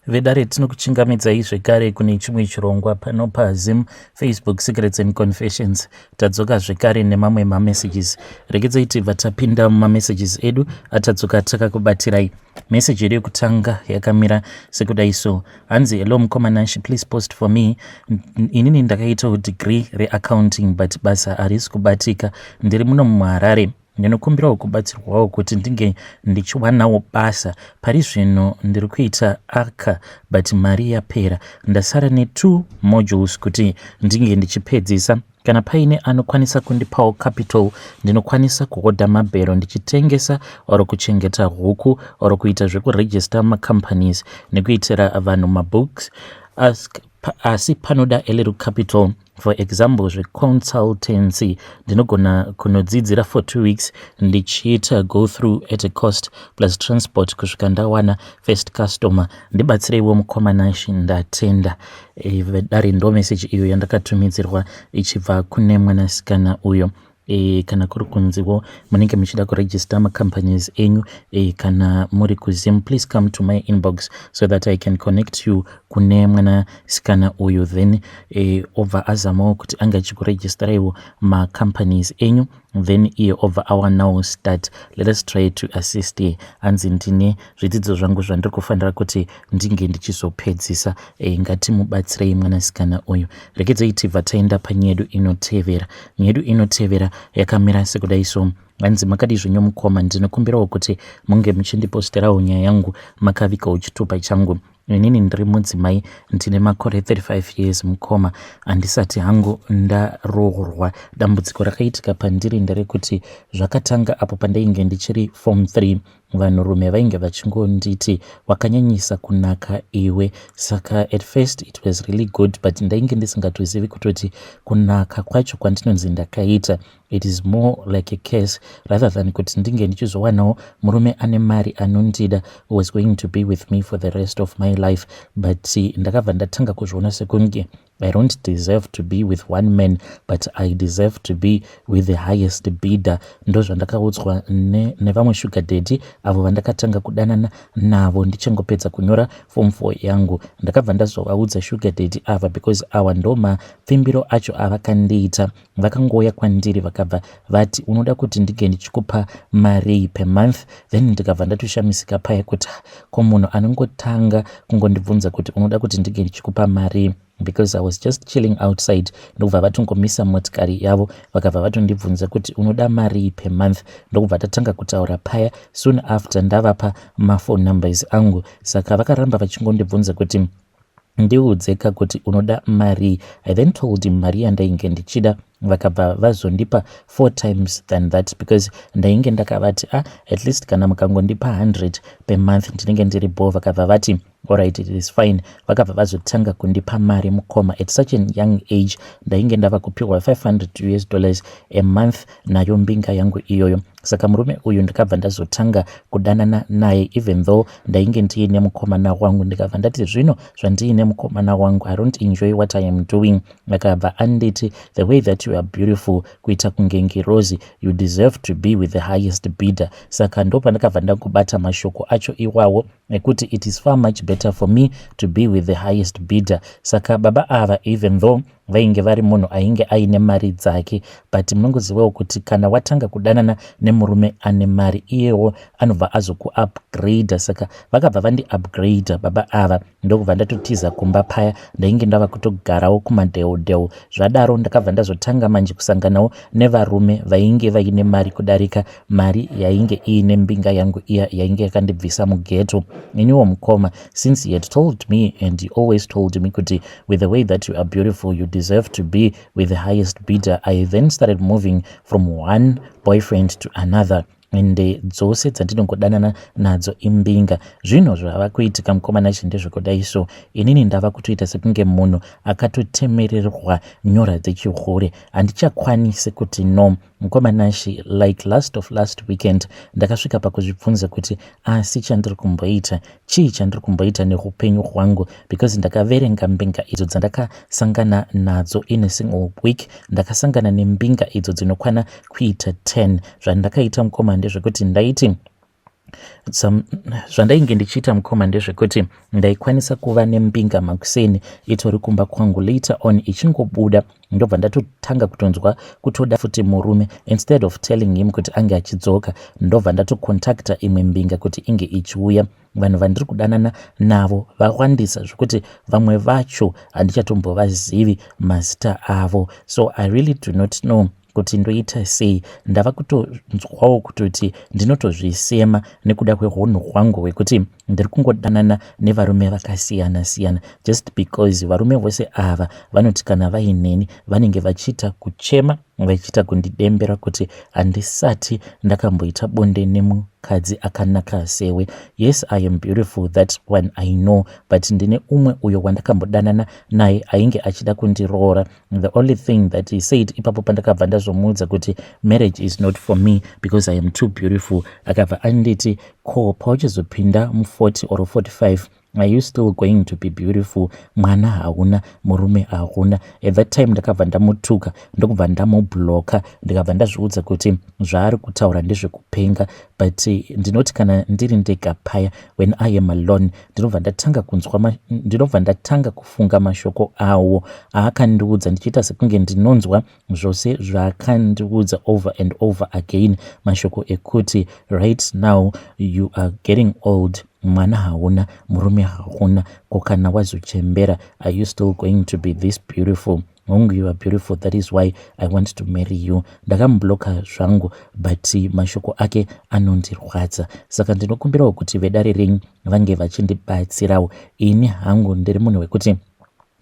vedare tinokuchingamidzai zvekare kune chimwe chirongwa pano paZim Facebook Secrets and Confessions. Tadzoka zvekare nemamwe mamessages. Regedzai tibva tapinda mumamessages edu atadzoka takakubatirai. Message yedu yekutanga yakamira sekudai so. Hanzi, hello Mkomanashi, please post for me. Inini ndakaita degree reaccounting but basa harisi kubatika. Ndiri muno muHarare. Ndinokumbirawo kubatsirwawo kuti ndinge ndichiwanawo basa. Pari zvino ndiri kuita aka but mari yapera. Ndasara ne2 modules kuti ndinge ndichipedzisa. Kana paine anokwanisa kundipawo capital, ndinokwanisa kuhodha mabhero ndichitengesa oro kuchengeta huku oro kuita zvekuregister macompanies nekuitira vanhu mabooks. Asi panoda a little capital. For example, consultancy, ndinogona kunodzidzira for 2 weeks ndichiita go through at a cost plus transport kusvika ndawana first customer. Ndibatsireiwo Mkomanashi, ndatenda. Dare ndo message iyo yandakatumidzirwa ichibva kune mwanasikana uyo. Kana kuri kunziwo munenge muchida kuregister macompanies enyu, kana muri kuZim, please come to my inbox so that I can connect you kune mwanasikana uyu, then over azamawo kuti anga chikuregisteraiwo macompanies enyu, then iye over our now start. Let us try to assist ye. Hanzi ndine zvidzidzo zvangu zvandiri kufanira kuti ndinge ndichizopedzisa. Ngatimubatsirei mwanasikana uyu. Regedzai tibva taenda panyedu inotevera. Nyedu inotevera yakamira sekudai so. Hanzi, makadi zvenyu Mukoma, ndinokumbirawo kuti munge muchindiposterawo nyaya yangu makavikawo chitupa changu. Inini ndiri mudzimai, ndine makore 35 years Mukoma. Handisati hangu ndaroorwa. Dambudziko rakaitika pandiri nderekuti zvakatanga apo pandainge ndichiri form 3. Vanhurume vainge vachingonditi wakanyanyisa kunaka iwe. Saka at first it was really good, but ndainge ndisingatozivi kutoti kunaka kwacho kwandinonzi ndakaita, it is more like a case rather than kuti ndinge ndichizowanawo murume ane mari anondida who was going to be with me for the rest of my life. But ndakabva ndatanga kuzviona sekunge I don't deserve to be with one man, but I deserve to be with the highest bidder. Ndo zvandakaudzwa nevamwe sugar daddy avo vandakatanga kudanana navo ndichangopedza kunyora form 4 yangu. Ndakabva ndazovaudza sugar daddy ava because awa ndo mapfimbiro acho avakandiita. Vakangoya kwandiri vakabva vati unoda kuti ndige ndichikupa mari per month, then ndikabva ndatoshamisika paya kuti ko munhu anongotanga kungondibvunza kuti unoda kuti ndige ndichikupa mari, because I was just chilling outside. Ndokubva vatongomisa motikari yavo vakabva vatondibvunza kuti unoda mari per month. Ndokubva tatanga kutaura paya. Soon after ndavapa mafone numbers angu. Saka vakaramba vachingondibvunza kuti ndiudzeka kuti unoda mari. I then told him mari yandainge ndichida. Vakabva vazondipa 4 times than that, because ndainge ndakavati at least kana mukangondipa 100 per month ndinenge ndiri bo. Vakabva vati alright, it is fine. Vakabva vazotanga kundipa mari Mukoma at such a young age. Ndainge ndava kupiwa $500 a month nayo mbinga yangu iyoyo. Saka murume uyu ndikabva ndazotanga kudanana naye, even though ndainge ndiine mukomana wangu. Ndikabva ndati zvino zvandiine mukomana wangu, I don't enjoy what I am doing. Vakabva anditi the way that you are beautiful, kuita kunge Rosie, you deserve to be with the highest bidder. Saka ndo pandakabva ndakubata mashoko acho iwawo ekuti it is far much better for me to be with the highest bidder. Saka baba ava, even though vainge vari munhu ainge aine mari dzake, but munongozivawo kuti kana watanga kudanana nemurume ane mari, iyewo anobva azokuupgrade. Saka vakabva vandi-upgrade baba ava. Ndokubva ndatotiza kumba paya, ndainge ndava kutogarawo kumadhehodheho. Zvadaro ndakabva ndazotanga manje kusanganawo nevarume vainge vaine mari kudarika mari yainge iine mbinga yangu iya yainge yakandibvisa mugeto. Iniwo Mukoma, since he had told me and he always told me kuti with the way that you are beautiful, you deserve to be with the highest bidder. I then started moving from one boyfriend to another. Ende dzose dzandinongodanana nadzo imbinga. Zvino zvava kuitika Mkomanashi ndezvekudai so. Inini ndava kutoita sekunge munhu akatotemererwa nyora dzechihure. Handichakwanisi kuti no. Mkomanashi, like last weekend ndakasvika pakuzvibvunza kuti asi chandiri kumboita chii chandiri kumboita neupenyu hwangu, because ndakaverenga mbinga idzo dzandakasangana nadzo in a single week. Ndakasangana nembinga idzo dzinokwana kuita 10. Zvandakaita Mukoma ndezvekuti ndaiti zvandainge ndichiita mukoma ndezvekuti ndaikwanisa kuva nembinga makuseni itori kumba kwangu, later on ichingobuda ndobva ndatotanga kutonzwa kutoda futi murume. Instead of telling him kuti ange achidzoka, ndobva ndatokontakta imwe mbinga kuti inge ichiuya. Vanhu vandiri kudanana navo vawandisa zvekuti vamwe vacho handichatombovazivi mazita avo, so I really do not know kuti ndoita sei. Ndava kutonzwawo kutoti ndinotozvisema nekuda kweunhu hwangu hwekuti ndiri kungodanana nevarume vakasiyana siyana, just because varume vose ava vanoti kana vaineni vanenge vachiita kuchema, vachiita kundidembera kuti handisati ndakamboita bonde nemukadzi akanaka sewe. Yes, I am beautiful, that one I know, but ndine umwe uyo wandakambodanana naye ainge achida kundiroora. The only thing that he said ipapo pandakabva ndazomuudza kuti marriage is not for me because I am too beautiful, akabva anditi ko pauchizopinda mu40 or 45 are you still going to be beautiful? Mwana hauna, murume hauna. At that time ndakabva ndamutuka, ndokubva ndamubloka, ndikabva ndazviudza kuti zvaari kutaura ndezvekupenga, but ndinoti kana ndiri ndega paya, when I am alone, ndinobva ndatanga kufunga mashoko awo aakandiudza, ndichiita sekunge ndinonzwa zvose zvaakandiudza over and over again, mashoko ekuti right now you are getting old, mwana hauna, murume hauna, kokana wazochembera, are you still going to be this beautiful? Hongu, you are beautiful, that is why I want to marry you. Ndakambloka zvangu, but mashoko ake anondirwadza. Saka ndinokumbirawo kuti vedare renyu vange vachindibatsirawo. Ini hangu ndiri munhu wekuti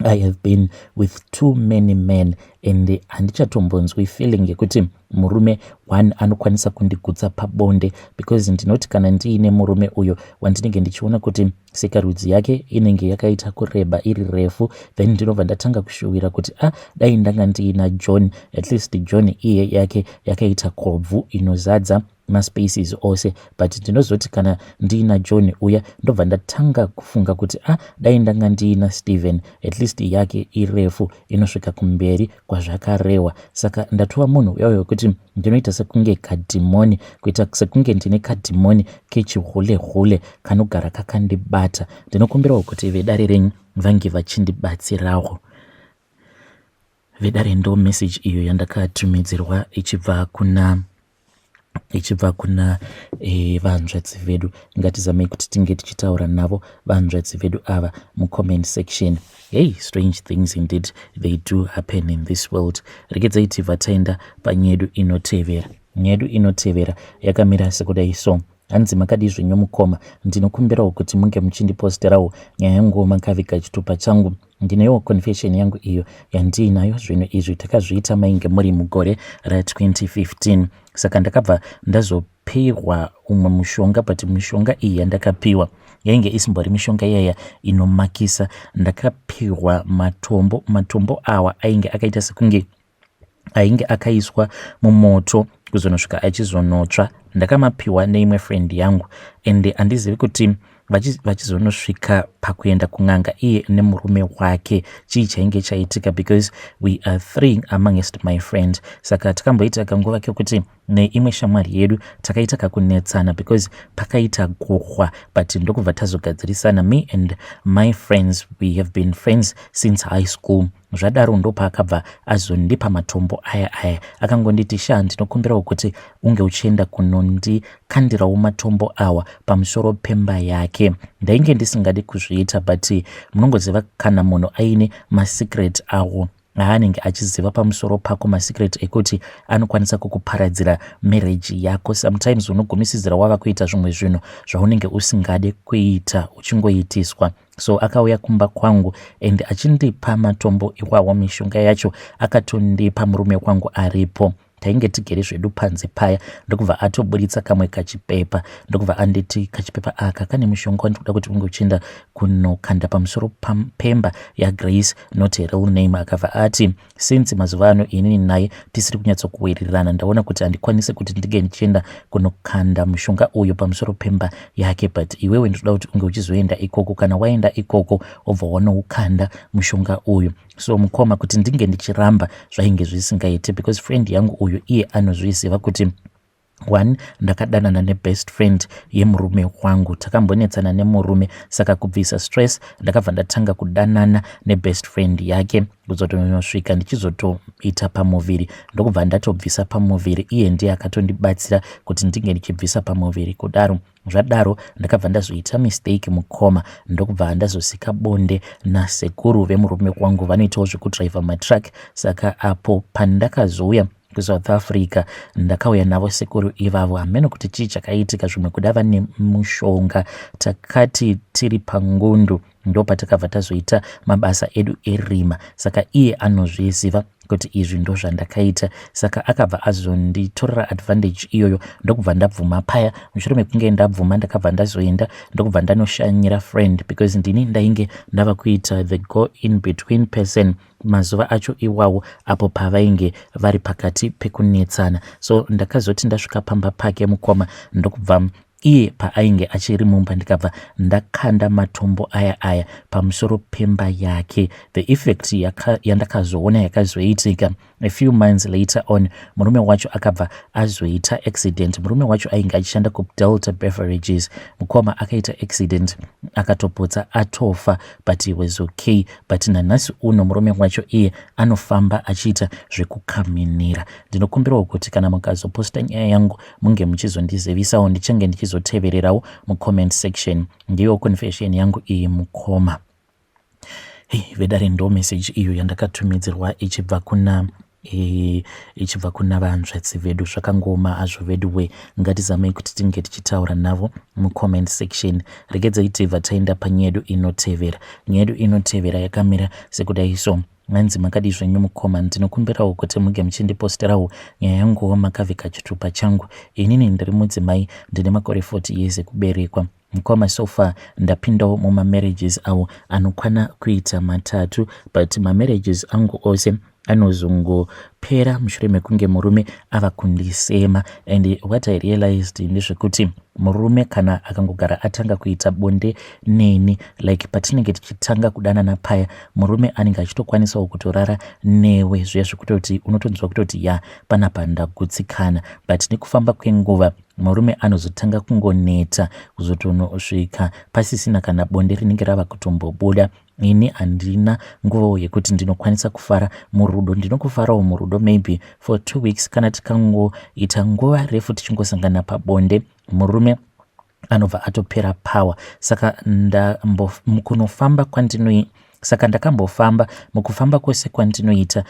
I have been with too many men and handichatombonzwi feeling yekuti murume one anokwanisa kundigutsa pabonde, because ndinoti kana ndiine murume uyo wandinenge ndichiona kuti sikarudzi yake inenge yakaita kureba iri refu, then ndinobva ndatanga kushuwira kuti dai ndanga ndiina John, at least John iye yake yakaita kobvu inozadza maspaces ose, but ndinozoti kana ndiina John uya ndobva ndatanga kufunga kuti dai ndanga ndiina Stephen, at least yake irefu inosvika kumberi kwazvakarewa. Saka ndatova munhu uyayo wekuti ndinoita sekunge kadhimoni, kuita sekunge ndine kadhimoni kechihule kanogara kakandibata. Ndinokumbirawo kuti vedare renyu vange vachindibatsirawo. Vedare ndo message iyo yandakatumidzirwa ichibva kuna vanzvadzi vedu. Ngatizamei kuti tinge tichitaura navo vanzvadzi vedu ava mucomment section. Hey, strange things indeed they do happen in this world. Regedzai tibva taenda panyedu inotevera. Nyedu inotevera yakamira sekudai so. Hanzi makadi zvinyo mukoma, ndinokumbirawo kuti munge muchindiposterawo nyaya yengoma kavika chitupa changu. Ndinewo confession yangu iyo yandinayo zvinhu izvi takazviita mainge muri mugore ra2015. Saka ndakabva ndazopiwa umwe mushonga, but mushonga iyi yandakapiwa yainge isimbori mishonga yaya inomakisa. Ndakapiwa matombo awa ainge akaita sekunge ainge akaiswa mumoto kuzonosvika achizonotsva. Ndakamapiwa neimwe friend yangu, and handizivi kuti vachizonosvika pakuenda kun'anga iye nemurume wake chii chainge chaitika, because we are 3 amongst my friend. Saka takamboita kanguva kekuti neimwe shamwari yedu takaita kakunetsana because pakaita gohwa, but ndokubva tazogadzirisana. Me and my friends, we have been friends since high school. Zvadaro ndopa akabva azondipa matombo aya akangonditi sha, ndinokumbirawo kuti unge uchienda kunondikandirawo matombo awa pamusoro pemba yake. Ndainge ndisingadi kuzviita, but munongoziva kana munhu aine masecret awo aanenge achiziva pamusoro pako, masecret ekuti anokwanisa kukuparadzira marriage yako. Sometimes unogumisizira wava kuita zvimwe zvinhu zvaunenge usingade kuita uchingoitiswa. So akauya kumba kwangu and achindipa matombo iwawa, mishonga yacho akatondipa murume kwangu aripo. Tainge tigere zvedu panze paya, ndokubva atoburitsa kamwe kachipepa, ndokubva anditi kachipepa aka kane mushonga wandikuda kuti unge uchienda kunokanda pamusoro pemba yaGrace, not a real name. Akabva ati since mazuva ano inini naye tisiri kunyatsokuwirirana, ndaona kuti handikwanisi kuti ndige ndichienda kunokanda mushonga uyu pamusoro pemba yake, but iwewe ndinoda kuti unge uchizoenda ikoko. Kana waenda ikoko obva wanoukanda mushonga uyu. So mukoma kuti ndinge ndichiramba zvainge zvisingaiti, because friend yangu uyu iye anozviziva kuti 1 ndakadanana nebest friend yemurume wangu, takambonetsana nemurume, saka kubvisa stress ndakabva ndatanga kudanana nebest friend yake kuzotonosvika ndichizotoita pamuviri, ndokubva ndatobvisa pamuviri. Iye ndiye akatondibatsira kuti ndinge ndichibvisa pamuviri. Kudaro zvadaro ndakabva ndazoita mistake mukoma, ndokubva ndazosika bonde nasekuru vemurume wangu, vanoitawo zvekudriva matrack. Saka apo pandakazouya kuSouth Africa ndakauya navo sekuru ivavo, hameno kuti chii chakaitika, zvimwe kudava nemushonga, takati tiri pangundu ndopatakabva tazoita mabasa edu erima. Saka iye anozviziva kuti izvi ndo zvandakaita, saka akabva azonditorera advantage iyoyo, ndokubva ndabvuma paya. Mushure mekunge ndabvuma ndakabva ndazoenda ndokubva ndanoshanyira friend, because ndini ndainge ndava kuita the go in between person mazuva acho iwawo apo pavainge vari pakati pekunetsana. So ndakazoti ndasvika pamba pake mukoma, ndokubva iye paainge achiri mumba ndikabva ndakanda matombo aya pamusoro pemba yake. The effect yandakazoona yakazoitika a few months later on, murume wacho akabva azoita accident. Murume wacho ainge achishanda kuDelta Beverages. Mukoma akaita accident akatopotsa atofa, but he was okay. But nanhasi uno murume wacho iye anofamba achiita zvekukaminira. Ndinokumbirawo kuti kana mukazoposta nyaya yangu munge muchizondizivisawo, ndichange ndichizotevererawo mucomment section. Ndiyo confession yangu iyi mukoma. Vedare ndo message iyo yandakatumidzirwa ichibva kuna vanzvadzi vedu. Zvakangoma azvo veduwe, ngatizamei kuti tinge tichitaura navo mucomment section. Regedzai tibva taenda panyaya yedu inotevera. Nyaya yedu inotevera yakamira sekudai so. Manzi makadi zvenyu mukoma, ndinokumbirawo kuti muge muchindiposterawo nyaya yangu makavhika chitupa changu. Inini ndiri mudzimai, ndine makore 40 years ekuberekwa. Mukoma sofa ndapindawo mumamarriages awo anokwana kuita 3, but mamarriages angu ose anozongopera mushure mekunge murume ava kundisema. And what I realized ndezvekuti murume kana akangogara atanga kuita bonde neni, like patinenge tichitanga kudanana paya, murume anenge achitokwanisawo kutorara newe zviya zvekutoti unotonzwa kutoti ya panapa ndagutsikana. But nekufamba kwenguva murume anozotanga kungoneta kuzotonosvika pasisina kana bonde rinenge rava kutombobuda. Ini handina nguva yekuti ndinokwanisa kufara murudo. Ndinokufarawo murudo maybe for 2 weeks, kana tikangoita nguva refu tichingosangana pabonde murume anobva atopera power. Saka kunofamba saka ndakambofamba, mukufamba kwose kwandinoita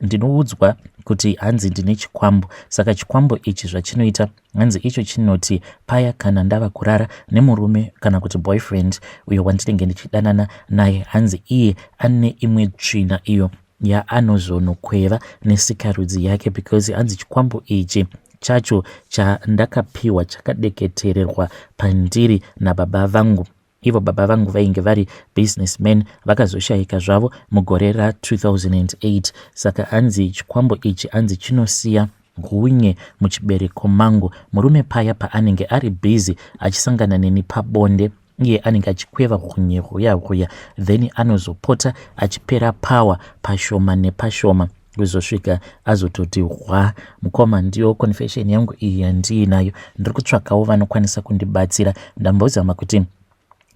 ndinoudzwa kuti hanzi ndine chikwambo. Saka chikwambo ichi zvachinoita hanzi icho chinoti paya kana ndava kurara nemurume kana kuti boyfriend uyo wandinenge ndichidanana naye, hanzi iye ane imwe tsvina iyo yaanozonokweva nesikarudzi yake, because hanzi chikwambo ichi chacho chandakapiwa chakadeketererwa pandiri nababa vangu. Ivo baba vangu vainge vari businessmen, vakazoshayika zvavo mugore ra2008. Saka hanzi chikwambo ichi hanzi chinosiya hunye muchibereko mangu. Murume paya paanenge ari busy achisangana neni pabonde, iye anenge achikweva hunye huya, then anozopota achipera power pashoma nepashoma kuzosvika azototi hwa. Mukoma, ndiyo confession yangu iyi yandiinayo. Ndiri kutsvakawo vanokwanisa kundibatsira. Ndambozama kuti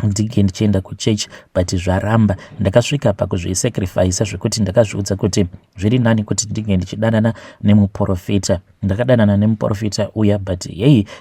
ndinge ndichienda kuchechi, but zvaramba. Ndakasvika pakuzvisacrifice zvekuti ndakazviudza kuti zviri nani kuti ndinge ndichidanana nemuprofita. Ndakadanana nemuprofita uya, but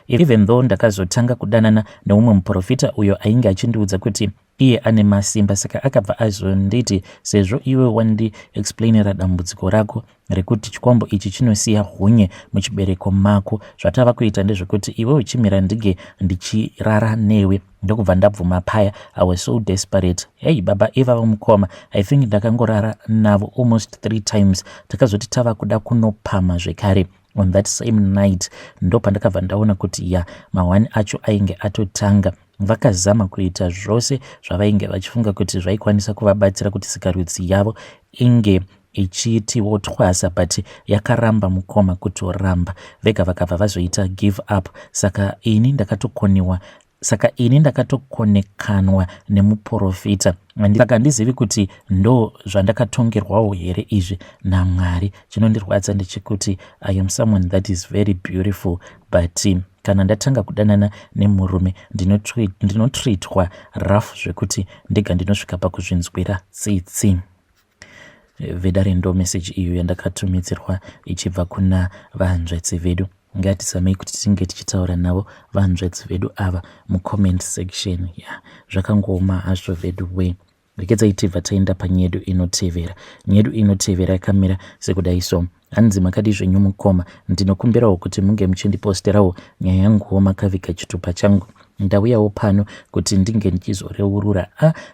even though ndakazotanga kudanana neumwe muprofita uyo ainge achindiudza kuti iye ane masimba. Saka akabva azonditi, sezvo iwe wandi-explainera dambudziko rako rekuti chikwambo ichi chinosiya hunye muchibereko mako, zvatava kuita ndezvekuti iwe uchimira ndige ndichirara newe. Ndokubva ndabvuma paya. I was so desperate. Baba Eva vamukoma, I think ndakangorara navo almost 3 times. Takazoti tava kuda kunopama zvekare. On that same night ndo pandakabva ndaona kuti mawani acho ainge atotanga. Vakazama kuita zvose zvavainge vachifunga kuti zvaikwanisa kuvabatsira kuti sikarudzi yavo inge ichitiwo twasa, but yakaramba mukoma kutoramba. Vega vakabva vazoita give up. Saka ini ndakatokoniwa saka ini ndakatokonekanwa nemuprofita, saka handizivi kuti ndo zvandakatongerwawo here izvi naMwari. Chinondirwadza ndechekuti I am someone that is very beautiful, but kana ndatanga kudanana nemurume ndinotreatwa rough zvekuti ndega ndinosvika pakuzvinzwira tsitsi. Vedare ndo message iyo yandakatumidzirwa ichibva kuna vahanzvadzi vedu. Ngatizamei kuti tinge tichitaura navo vahanzvadzi vedu ava mucomment section. Zvakangoma hazvo vedu we. Rekedzai tibva taenda panyedu inotevera. Nyedu inotevera yakamira sekudai so: hanzi makadi zvenyu mukoma, ndinokumbirawo kuti munge muchindiposterawo nyaya yanguwo makaviga chitupa changu. Ndauyawo pano kuti ndinge ndichizoreurura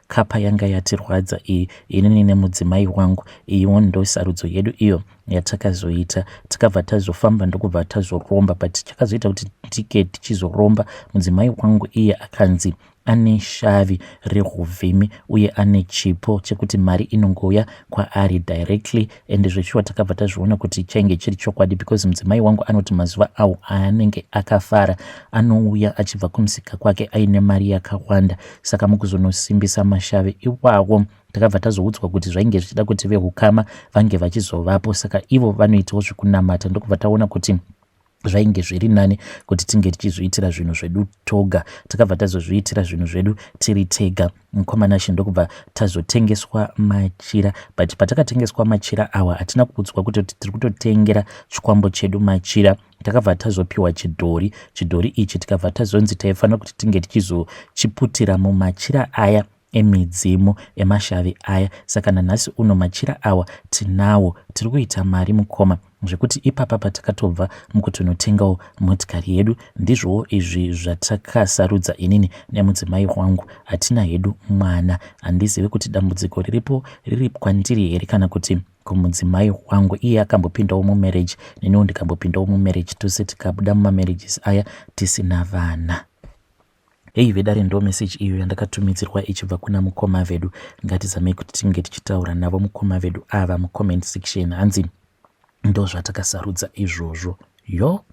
kapa yanga yatirwadza iyi inini nemudzimai wangu. Iyiwo ndo sarudzo yedu iyo yatakazoita, tikabva tazofamba ndokubva tazoromba, but chakazoita kuti tike tichizoromba mudzimai wangu iye akanzi ane shavi rehuvhimi uye ane chipo chekuti mari inongouya kwaari directly, ende zvechiwa takabva tazviona kuti chainge chiri chokwadi, because mudzimai wangu anoti mazuva awo aanenge akafara anouya achibva kumusika kwake aine mari yakawanda. Saka mukuzonosimbisa mashavi iwawo takabva tazoudzwa kuti zvainge zvichida kuti vehukama vange vachizovapo, saka ivo vanoitawo zvekunamata. Ndokubva taona kuti zvainge zviri nani kuti tinge tichizviitira zvinhu zvedu toga. Takabva tazozviitira zvinhu zvedu tiri tega. Mukomana She ndokubva tazotengeswa machira, but patakatengeswa machira awa hatina kuudzwa kuti tiri kutotengera chikwambo chedu machira. Takabva tazopiwa chidhori. Chidhori ichi tikabva tazonzi taifanira kuti tinge tichizochiputira mumachira aya emidzimu emashavi aya. Saka nanhasi uno machira awa tinawo, tiri kuita mari mukoma, zvekuti ipapa patakatobva mukutonotengawo motikari yedu. Ndizvowo izvi zvatakasarudza inini nemudzimai wangu. Hatina hedu mwana. Handizivi kuti dambudziko riri kwandiri here kana kuti kumudzimai wangu. Iye akambopindawo mumarriage, neniwo ndikambopindawo mumarriage, tose tikabuda mumamarriages aya tisina vana. Hei vedare ndo message iyo yandakatumidzirwa ichibva kuna mukoma vedu. Ngatizamei kuti tinge tichitaura navo mukoma vedu ava mucomment section. Hanzi ndo zvatakasarudza izvozvo. Yo.